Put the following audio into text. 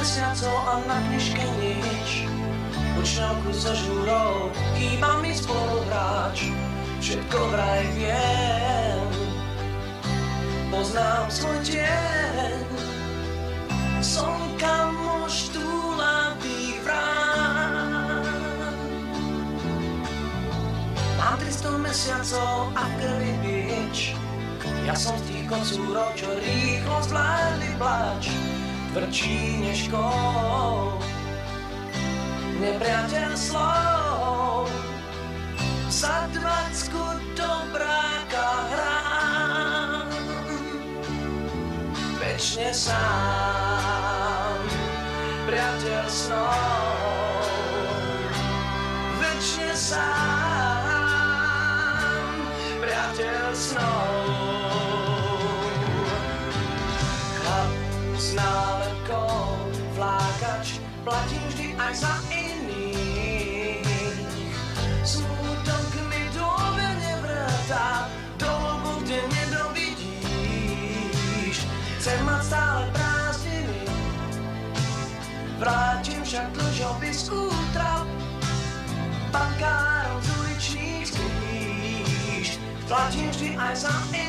mesiacov a na knižke nič. Učňovku so žúrou, chýba mi spoluhráč. Všetko vraj viem, poznám svoj deň. Som kamoš túlavý vrán. Mám 300 mesiacov a v krvi bič. Ja som z tých kocúrov, čo rýchlo zvládli plač. Tvrdší než kov, nepriateľ slov. Za 20 do bráka hrám. Večne sám, priateľ snov. Večne sám, priateľ snov. S nálepkou vlákač, platím vždy aj za iných. Smutok mi dôverne vrtá do hĺbok, kde nedovidíš. Chcem mať stále prázdniny, vrátim však dlžopis útrap. Bankárom z uličných sklíš, platím vždy aj za iných.